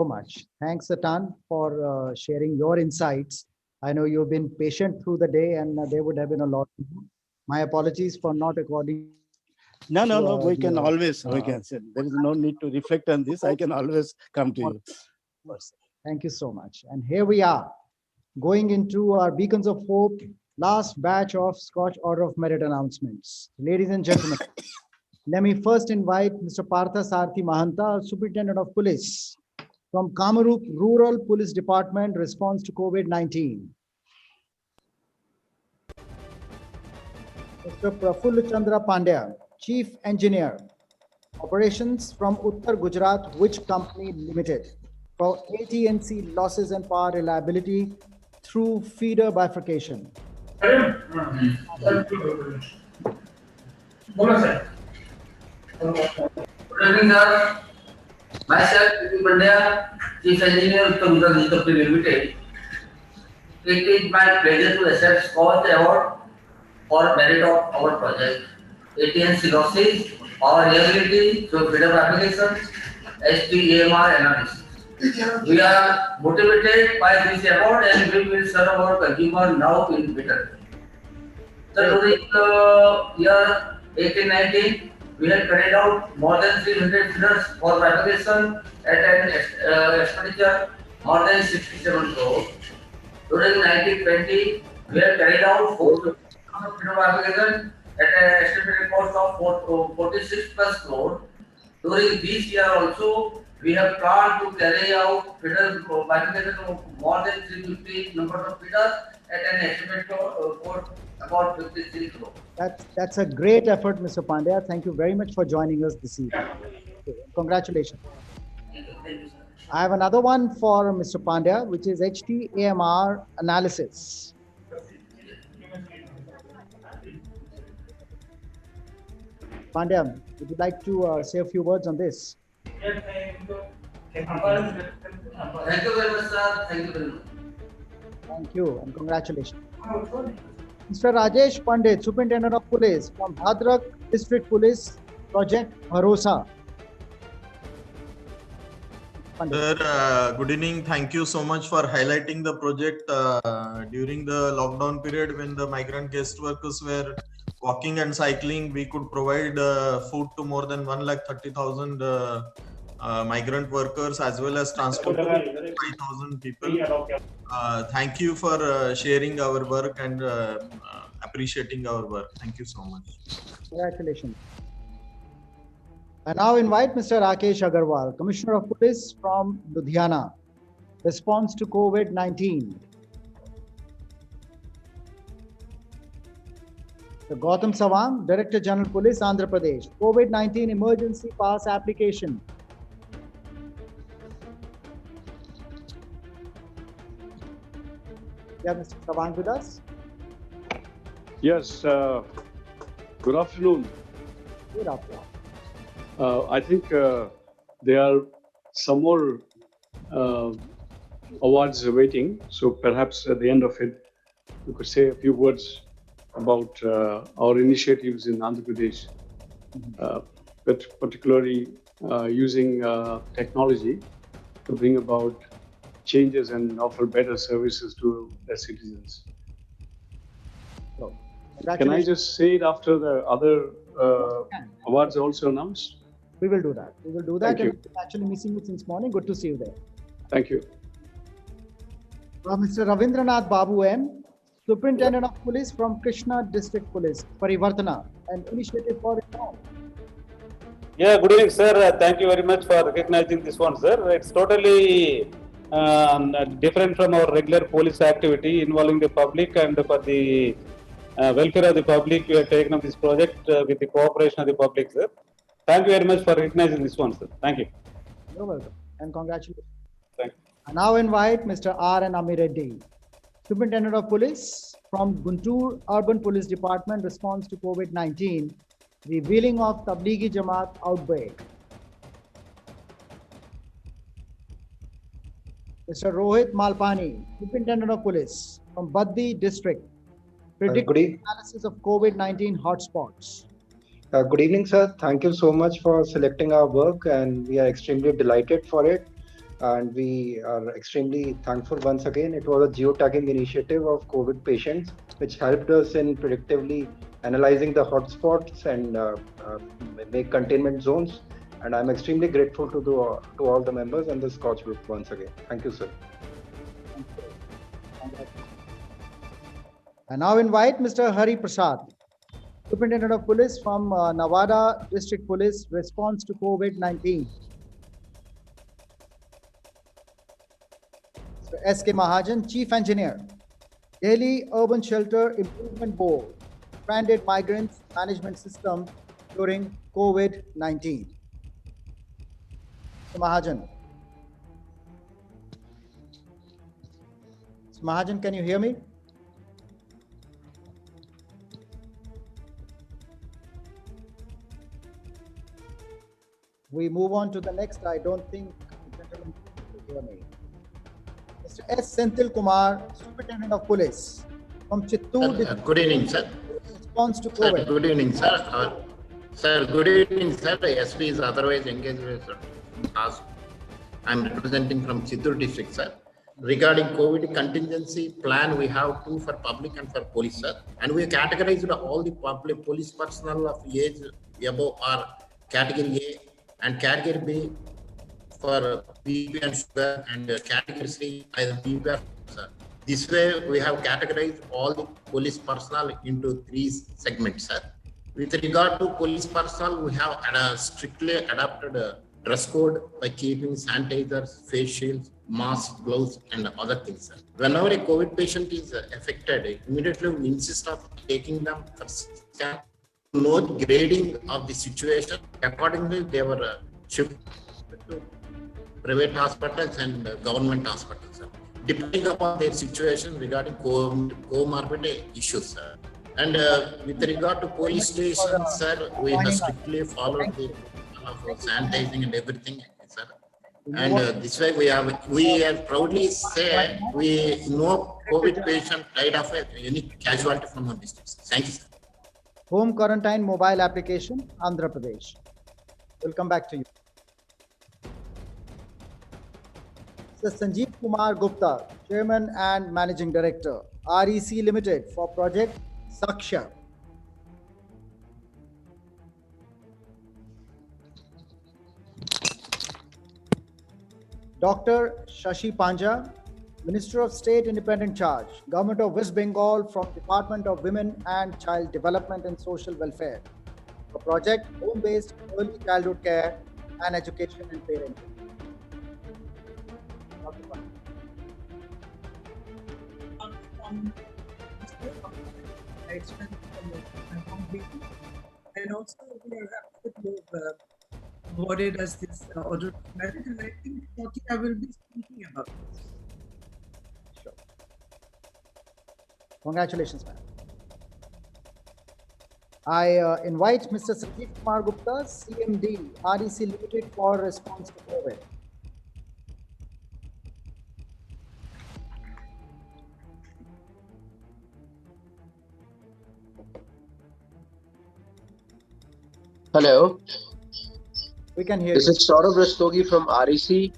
So much. Thanks a ton for sharing your insights. I know you've been patient through the day and there would have been a lot to do. My apologies for not according No, to we can the, always, we can say, there is no need to reflect on this. I can always come to you. Thank you so much. And here we are, going into our Beacons of Hope, last batch of Scotch Order of Merit announcements. Ladies and gentlemen, let me first invite Mr. Partha Sarthi Mahanta, Superintendent of Police from Kamrup Rural Police Department, response to COVID-19. Mr. Prafulla Chandra Pandya, Chief Engineer, Operations from Uttar Gujarat Witch Company Limited, for AT&C losses and power reliability through feeder bifurcation. Good evening, sir. Myself, P.P. Pandya, Chief Engineer, Uttar Gujarat Witch Company Limited. It is my pleasure to accept Scotch Award for merit of our project. AT&C losses, power reliability through feeder applications, STAMR analysis. We are motivated by this award and we will serve our consumer now in better. So during the year 1819, we have carried out more than 300 feeders for propagation at an expenditure more than 67 crore. During 1920, we have carried out 4 feeder propagation at an estimated cost of 46 plus crore. During this year also, we have planned to carry out feeder propagation of more than 350 numbers of feeders at an estimated cost about 53 crore. That's a great effort, Mr. Pandya. Thank you very much for joining us this evening. Congratulations. Thank you, sir. I have another one for Mr. Pandya, which is HTAMR analysis. Pandya, would you like to say a few words on this? Thank you very much, sir. Thank you very much. Thank you and congratulations. Mr. Rajesh Pandit, Superintendent of Police from Bhadrak District Police Project Bharosa. Sir, good evening. Thank you so much for highlighting the project during the lockdown period when the migrant guest workers were walking and cycling. We could provide food to more than 130,000 migrant workers as well as transport 5,000 people. Thank you for sharing our work and appreciating our work. Thank you so much. Congratulations. I now invite Mr. Rakesh Agarwal, Commissioner of Police from Ludhiana, response to COVID-19. The Gautam Sawant, Director General Police, Andhra Pradesh, COVID-19 emergency pass application. Yeah, Mr. Sawant with us? Yes, good afternoon. Good afternoon. I think there are some more awards waiting. So perhaps at the end of it, we could say a few words about our initiatives in Andhra Pradesh, but particularly using technology to bring about changes and offer better services to their citizens. So, can I just say it after the other awards also announced? We will do that. We will do that. Thank you. And we're actually missing you since morning. Good to see you there. Thank you. Mr. Ravindranath Babu M, Superintendent of Police from Krishna District Police, Parivartana, an initiative for reform. Yeah, good evening, sir. Thank you very much for recognizing this one, sir. It's totally different from our regular police activity involving the public, and for the welfare of the public, we have taken up this project with the cooperation of the public, sir. Thank you very much for recognizing this one, sir. Thank you. You're welcome and congratulations. Thank you. I now invite Mr. R. N. Amireddy, Superintendent of Police from Guntur Urban Police Department, response to COVID-19, revealing of Tablighi Jamaat outbreak. Mr. Rohit Malpani, Superintendent of Police from Baddi District, predictive analysis of COVID-19 hotspots. Good evening, sir. Thank you so much for selecting our work, and we are extremely delighted for it. and we are extremely thankful once again. It was a geotagging initiative of COVID patients, which helped us in predictively analyzing the hotspots and make containment zones. And I'm extremely grateful to all the members and the Scotch group once again. Thank you, sir. I now invite Mr. Hari Prasad, Superintendent of Police from Nevada District Police, response to COVID-19. Mr. S.K. Mahajan, Chief Engineer, Delhi Urban Shelter Improvement Board, Stranded Migrants Management System during COVID-19. Mr. Mahajan. Mr. Mahajan, can you hear me? We move on to the next. I don't think the gentleman can hear me. Mr. S. Senthil Kumar, Superintendent of Police from Chittoor. Good evening, sir. Response to Sir, COVID. good evening, sir. Sir, good evening, sir. SP is otherwise engaged with us. I'm representing from Chittoor district, sir. Regarding COVID contingency plan, we have two for public and for police, sir. And we categorized all the public police personnel of age above are category A and category B for BP and sugar, and category C either BP. This way, we have categorized all the police personnel into three segments, sir. With regard to police personnel, we have strictly adopted a dress code by keeping sanitizers, face shields, masks, gloves, and other things, sir. Whenever a COVID patient is affected, immediately we insist on taking them for scan, note grading of the situation. Accordingly, they were shifted to private hospitals and government hospitals, sir, depending upon their situation regarding comorbid issues, sir. And with regard to police stations, sir, we have strictly followed the sanitizing and everything, sir. And this way we have proudly say no COVID patient died of any casualty from our district. Thank you, sir. Home quarantine mobile application, Andhra Pradesh. We'll come back to you. Sir Sanjeev Kumar Gupta, Chairman and Managing Director, REC Limited for Project Saksha. Dr. Shashi Panja, Minister of State Independent Charge, Government of West Bengal from Department of Women and Child Development and Social Welfare for Project Home-Based Early Childhood Care and Education and Parenting. Dr. Panja. And also we are happy that you've awarded us this order of merit, and I think shortly I will be speaking about this. Sure. Congratulations, ma'am. I invite Mr. Sanjeev Kumar Gupta, CMD, REC Limited for response to COVID. Hello, We can hear this you. is Saurabh Rastogi from REC,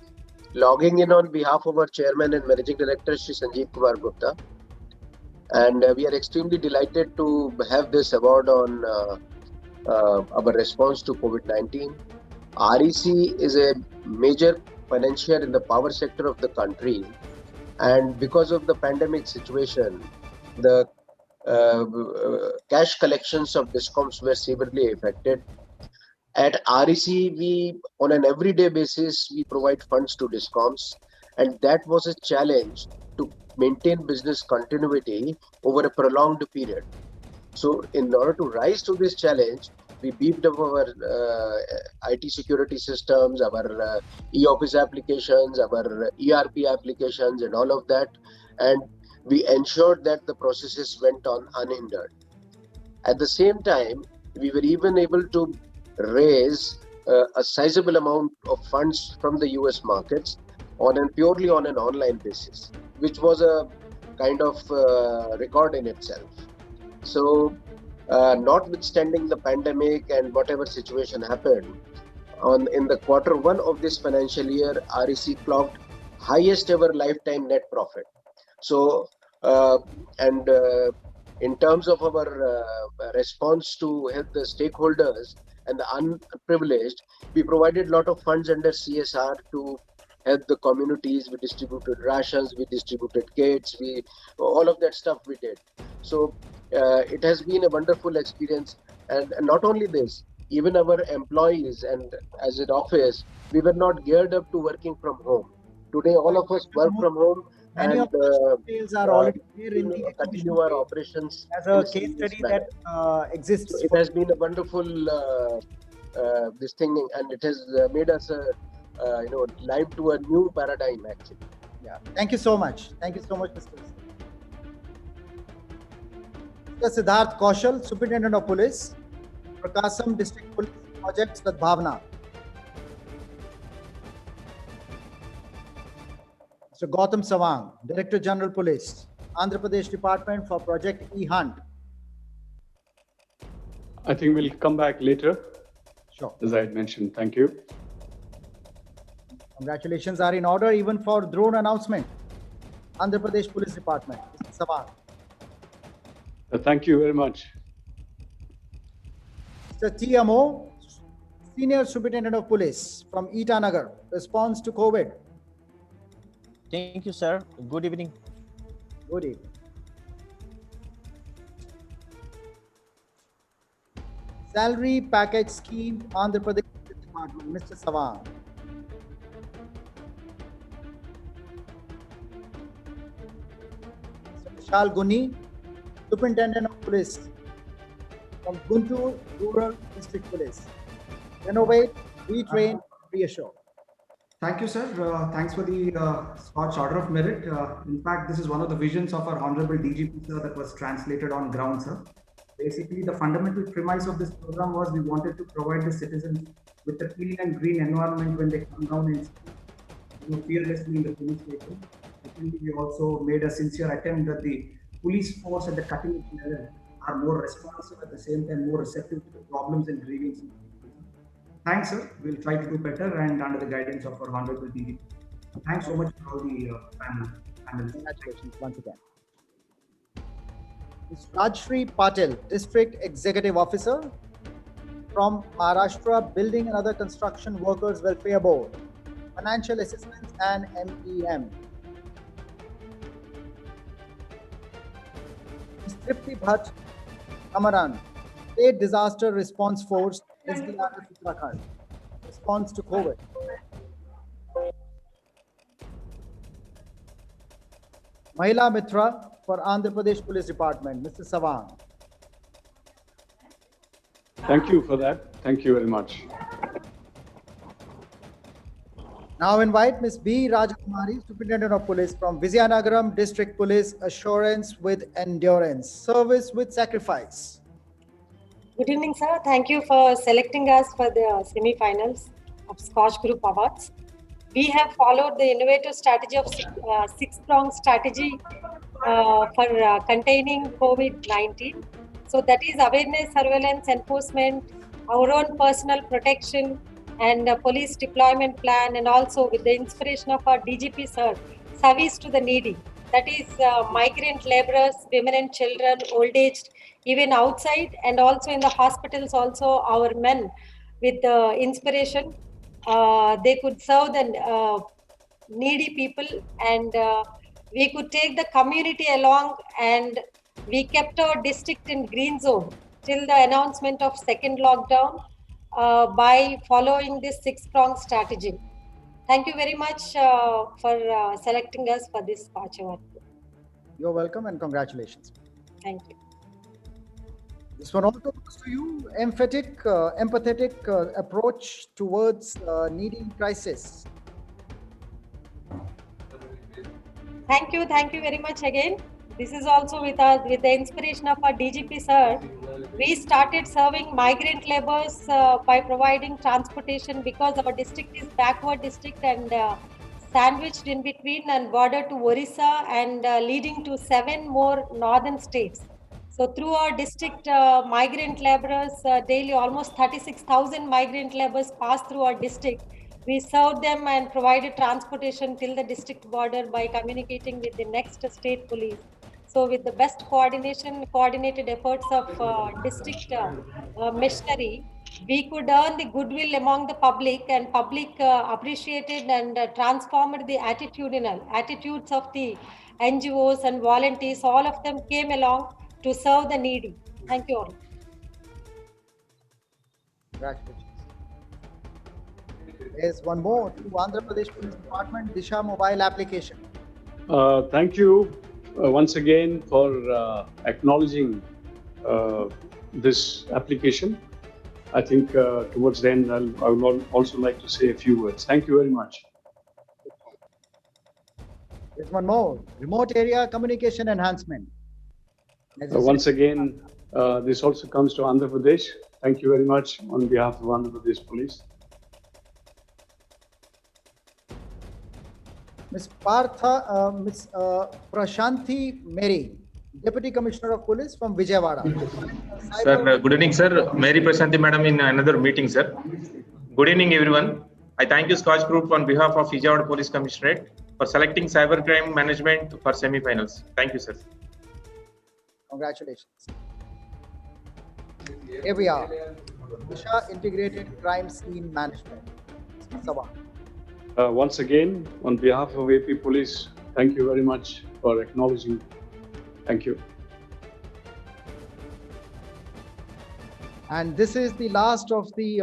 logging in on behalf of our Chairman and Managing Director, Shri Sanjeev Kumar Gupta. And we are extremely delighted to have this award on our response to COVID-19. REC is a major financier in the power sector of the country. And because of the pandemic situation, the cash collections of DISCOMs were severely affected. At REC, we, on an everyday basis, we provide funds to DISCOMs, and that was a challenge to maintain business continuity over a prolonged period. So in order to rise to this challenge, we beefed up our IT security systems, our e-office applications, our ERP applications, and all of that. And we ensured that the processes went on unhindered. At the same time, we were even able to raise a sizable amount of funds from the US markets purely on an online basis, which was a kind of record in itself. So notwithstanding the pandemic and whatever situation happened, in the quarter 1 of this financial year, REC clocked highest ever lifetime net profit. So, in terms of our response to help the stakeholders and the unprivileged, we provided a lot of funds under CSR to help the communities. We distributed rations, we distributed kits, all of that stuff we did. So it has been a wonderful experience. And not only this, even our employees and as an office, we were not geared up to working from home. Today, all of us work from home. Many And of the details are already there in the continue our operations as a case study that exists. So it has been a wonderful this thing, and it has made us live to a new paradigm actually. Yeah. Thank you so much. Thank you so much, Mr. Siddharth Kaushal, Superintendent of Police, Prakasam District Police Projects, Bhavna. Mr. Gautam Sawang, Director General Police, Andhra Pradesh Department for Project E-Hunt. I think we'll come back later. Sure. As I had mentioned. Thank you. Congratulations are in order even for drone announcement. Andhra Pradesh Police Department, Mr. Sawang. Thank you very much. Mr. TMO, Senior Superintendent of Police from Itanagar, response to COVID. Thank you, sir. Good evening. Good evening. Salary Package Scheme, Andhra Pradesh Department, Mr. Sawang. Mr. Vishal Guni, Superintendent of Police from Guntur Rural District Police. Renovate, retrain, reassure. Thank you, sir. Thanks for the Scotch Order of Merit. In fact, this is one of the visions of our Honorable DGP, sir, that was translated on ground, sir. Basically, the fundamental premise of this program was we wanted to provide the citizens with a clean and green environment when they come down and fearlessly in the police station. Secondly, we also made a sincere attempt that the police force at the cutting edge level are more responsive, at the same time more receptive to the problems and grievances. Thanks, sir. We'll try to do better and under the guidance of our Honorable DGP. Thanks so much for all the panel. Congratulations once again. Ms. Rajshri Patil, District Executive Officer from Maharashtra Building and Other Construction Workers Welfare Board, Financial Assistance and MEM. Ms. Tripti Bhatt Amaran, State Disaster Response Force, SDRF Uttarakhand, response to COVID. Mahila Mitra for Andhra Pradesh Police Department, Mr. Sawang. Thank you for that. Thank you very much. Now invite Ms. B. Rajakumari, Superintendent of Police from Vizianagaram District Police, Assurance with Endurance, Service with Sacrifice. Good evening, sir. Thank you for selecting us for the semi-finals of Scotch Group Awards. We have followed the innovative strategy of six-pronged strategy for containing COVID-19. So that is awareness, surveillance, enforcement, our own personal protection, and police deployment plan, and also with the inspiration of our DGP sir, service to the needy. That is migrant laborers, women and children, old-aged, even outside, and also in the hospitals also our men with the inspiration. They could serve the needy people, and we could take the community along, and we kept our district in green zone till the announcement of second lockdown by following this six-pronged strategy. Thank you very much for selecting us for this Scotch Award. You're welcome and congratulations. Thank you. This one also goes to you, empathetic approach towards needing crisis. Thank you very much again. This is also with the inspiration of our DGP sir. We started serving migrant laborers by providing transportation, because our district is backward district and sandwiched in between and border to Orissa and leading to 7 more northern states. So through our district, migrant laborers daily, almost 36,000 migrant laborers pass through our district. We served them and provided transportation till the district border by communicating with the next state police. So with the best coordinated efforts of district machinery, we could earn the goodwill among the public, and public appreciated and transformed the attitudes of the NGOs and volunteers. All of them came along to serve the needy. Thank you all. Congratulations. There's one more to Andhra Pradesh Police Department, Disha mobile application. Thank you once again for acknowledging this application. I think towards the end, I would also like to say a few words. Thank you very much. There's one more, remote area communication enhancement. Once again, this also comes to Andhra Pradesh. Thank you very much on behalf of Andhra Pradesh Police. Ms. Prashanthi Mary, Deputy Commissioner of Police from Vijayawada. Sir, good evening, sir. Mary Prashanthi Madam in another meeting, sir. Good evening, everyone. I thank you, Scotch Group, on behalf of Vijayawada Police Commissionerate for selecting cybercrime management for semi-finals. Thank you, sir. Congratulations. Here we are. Disha Integrated Crime Scene Management. Sabah. Once again, on behalf of AP Police, thank you very much for acknowledging. Thank you. And this is the last of the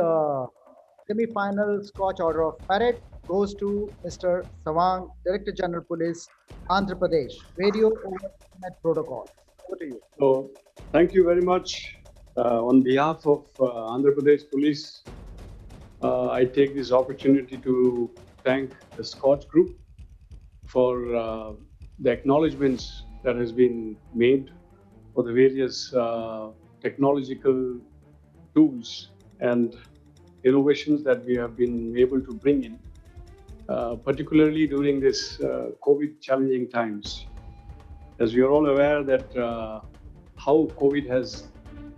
semi-final Scotch Order of Merit. Goes to Mr. Sawang, Director General Police, Andhra Pradesh. Radio over Internet Protocol. Over to you. So, thank you very much. On behalf of Andhra Pradesh Police, I take this opportunity to thank the Scotch Group for the acknowledgements that has been made for the various technological tools and innovations that we have been able to bring in, particularly during this COVID challenging times. As we are all aware that how COVID has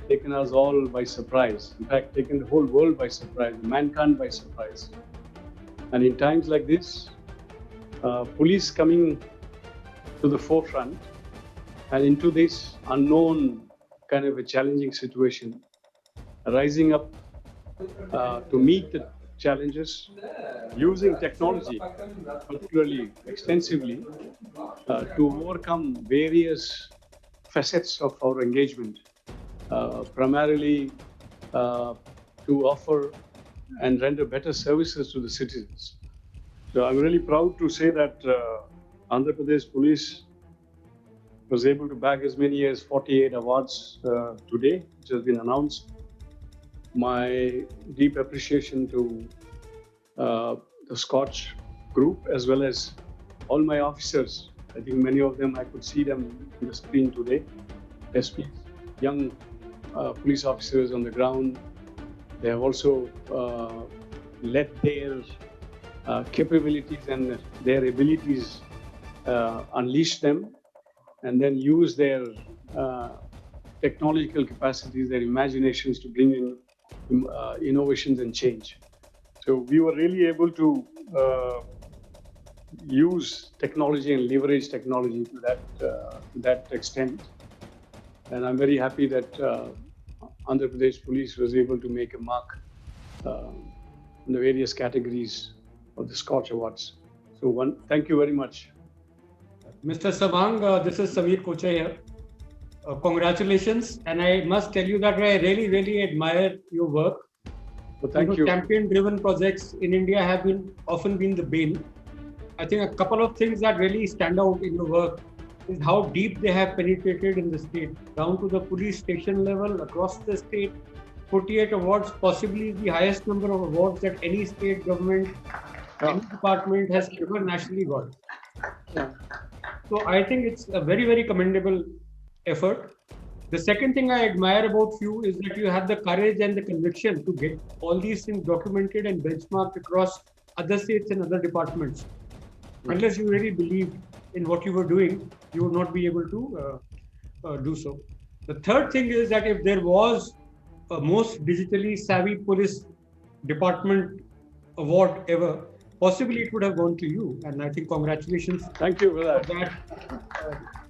taken us all by surprise, in fact, taken the whole world by surprise, mankind by surprise. And in times like this, police coming to the forefront and into this unknown kind of a challenging situation, rising up to meet the challenges, using technology, particularly extensively, to overcome various facets of our engagement, primarily to offer and render better services to the citizens. So I'm really proud to say that Andhra Pradesh Police was able to bag as many as 48 awards today, which has been announced. My deep appreciation to the Scotch Group, as well as all my officers. I think many of them, I could see them on the screen today. SPs, young police officers on the ground. They have also let their capabilities and their abilities unleash them, and then use their technological capacities, their imaginations to bring in innovations and change. So we were really able to use technology and leverage technology to that extent. And I'm very happy that Andhra Pradesh Police was able to make a mark in the various categories of the Scotch Awards. So thank you very much. Mr. Sawang, this is Sameer Kocha here. Congratulations, and I must tell you that I really admire your work. Well, thank you. Campaign-driven projects in India have often been the bane. I think a couple of things that really stand out in your work is how deep they have penetrated in the state, down to the police station level, across the state. 48 awards, possibly the highest number of awards that any state government, any department has ever nationally got. So I think it's a very commendable effort. The second thing I admire about you is that you have the courage and the conviction to get all these things documented and benchmarked across other states and other departments. Unless you really believed in what you were doing, you would not be able to do so. The third thing is that if there was a most digitally savvy police department award ever, possibly it would have gone to you. And I think congratulations. Thank you for that.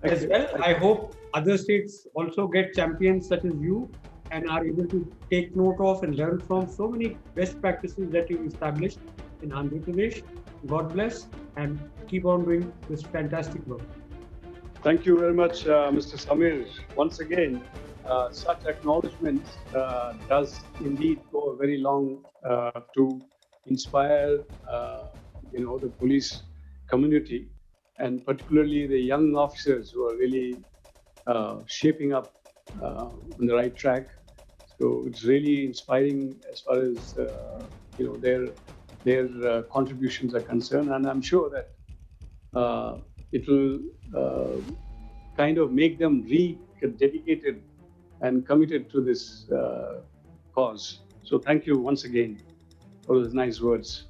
As well. I hope other states also get champions such as you and are able to take note of and learn from so many best practices that you've established in Andhra Pradesh. God bless and keep on doing this fantastic work. Thank you very much, Mr. Samir. Once again, such acknowledgements does indeed go a very long to inspire, the police community, and particularly the young officers who are really shaping up on the right track. So it's really inspiring as far as their contributions are concerned, and I'm sure that it will kind of make them dedicated and committed to this cause. So thank you once again for those nice words.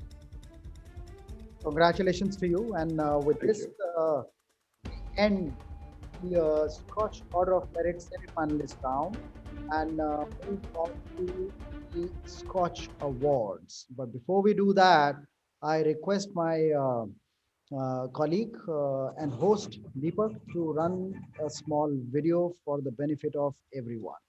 Congratulations to you. And with Thank this, end the Scotch Order of Merit semi-finalist round and move on to the Scotch Awards. But before we do that, I request my colleague and host Deepak to run a small video for the benefit of everyone.